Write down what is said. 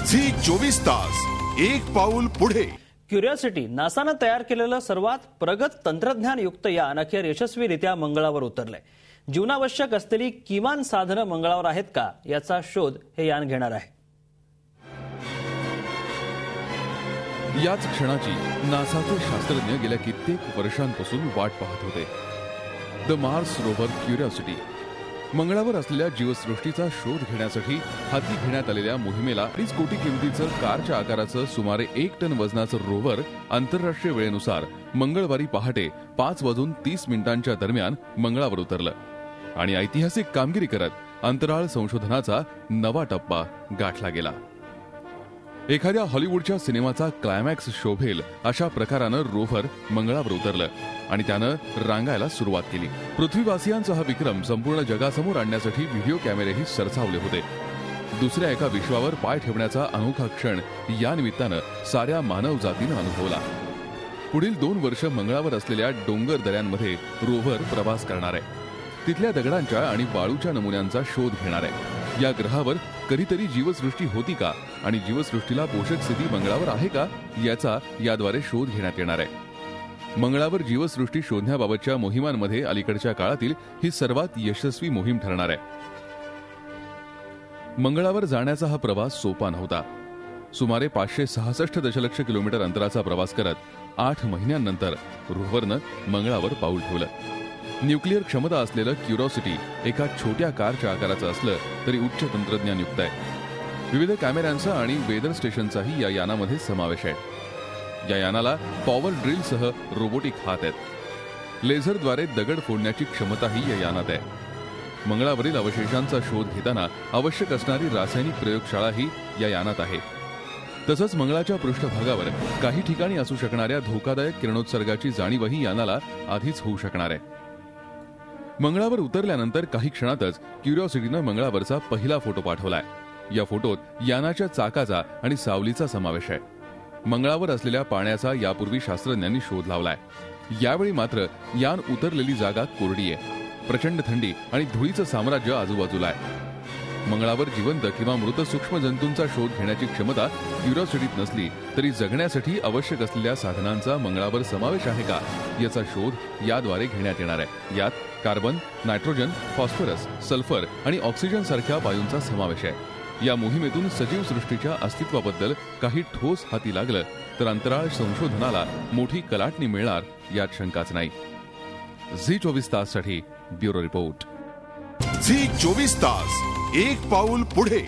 Zee 24 तास एक पाऊल पुढे। क्युरिओसिटी नासानं तयार केलेलं सर्वात प्रगत तंत्रज्ञान युक्त यान अखेर यशस्वीरित्या मंगळावर उतरलंय। जीवनावश्यक असलेली किमान साधनं मंगळावर आहेत का याचा शोध हे यान घेणार आहे। याच क्षणाची नासाचे शास्त्रज्ञ गेल्या कित्येक वर्षांपासून वाट पाहत होते। द मार्स रोव्हर क्युरिओसिटी मंगळावर असलेल्या जीवसृष्टीचा शोध घेण्यासाठी हाती घेण्यात आलेल्या मोहिमेला 30 कोटी किमतीचं कारच्या आकाराचं सुमारे 1 टन वजनाचं रोव्हर आंतरराष्ट्रीय वेळेनुसार मंगळवारी पहाटे 5:30 दरम्यान मंगळावर उतरलं आणि ऐतिहासिक कामगिरी करत अंतराळ संशोधनाचा नवा टप्पा गाठला गेला। एखाद्या हॉलिवूडच्या सिनेमाचा क्लायमॅक्स शोभेल अशा प्रकारानं रोव्हर मंगळावर उतरलं आणि त्यानं रांगायला सुरुवात केली। पृथ्वीवासियांचा हा विक्रम संपूर्ण जगासमोर आणण्यासाठी व्हिडिओ कॅमेरेही सरसावले होते। दुसऱ्या एका विश्वावर पाय ठेवण्याचा अनोखा क्षण या निमित्तानं साऱ्या मानवजातीनं अनुभवला। पुढील 2 वर्ष मंगळावर असलेल्या डोंगर दऱ्यांमध्ये रोव्हर प्रवास करणार आहे। तिथल्या दगडांच्या आणि वाळूच्या नमुन्यांचा शोध घेणार आहे। या ग्रहावर कधीतरी जीवसृष्टी होती का आणि जीवसृष्टीला पोषक स्थिती मंगळावर आहे का याचा याद्वारे शोध घेण्यात येणार आहे। मंगळावर जीवसृष्टी शोधण्याबाबतच्या मोहिमांमध्ये अलीकडच्या काळातील ही सर्वात यशस्वी मोहीम ठरणार आहे। मंगळावर जाण्याचा हा प्रवास सोपा नव्हता। सुमारे 566 दशलक्ष किलोमीटर अंतराचा प्रवास करत 8 महिन्यांनंतर रोव्हरनं मंगळावर पाऊल ठेवलं। न्यूक्लिअर क्षमता असलेलं क्युरिओसिटी एका छोट्या कारच्या आकाराचं असलं तरी उच्च तंत्रज्ञान युक्त आहे। विविध कॅमेऱ्यांचा आणि वेदर स्टेशनचाही या यानामध्ये समावेश आहे। या यानाला पॉवर ड्रिलसह रोबोटिक हात आहेत। लेझरद्वारे दगड फोडण्याची क्षमताही या यानात आहे। मंगळावरील अवशेषांचा शोध घेताना आवश्यक असणारी रासायनिक प्रयोगशाळाही या यानात आहे। तसंच मंगळाच्या पृष्ठभागावर काही ठिकाणी असू शकणाऱ्या धोकादायक किरणोत्सर्गाची जाणीवही यानाला आधीच होऊ शकणार आहे। मंगळावर उतरल्यानंतर काही क्षणातच क्युरिओसिटीनं मंगळावरचा पहिला फोटो पाठवलाय। या फोटोत यानाच्या चाकाचा आणि सावलीचा समावेश आहे। मंगळावर असलेल्या पाण्याचा यापूर्वी शास्त्रज्ञांनी शोध लावलाय। यावेळी मात्र यान उतरलेली जागा कोरडी आहे। प्रचंड थंडी आणि धुळीचं साम्राज्य आजूबाजूला आहे। मंगळावर जिवंत किंवा मृत सूक्ष्म जंतूंचा शोध घेण्याची क्षमता क्युरिओसिटीत नसली तरी जगण्यासाठी आवश्यक असलेल्या साधनांचा मंगळावर समावेश आहे का याचा शोध याद्वारे घेण्यात येणार आहे। यात कार्बन, नायट्रोजन, फॉस्फरस, सल्फर आणि ऑक्सिजन सारख्या वायूंचा समावेश आहे। या मोहिमेतून सजीव सृष्टीच्या अस्तित्वाबद्दल काही ठोस हाती लागलं तर अंतराळ संशोधनाला मोठी कलाटणी मिळणार यात शंकाच नाही। झी 24 ताससाठी ब्युरो रिपोर्ट। झी 24 तास एक पाऊल पुढे।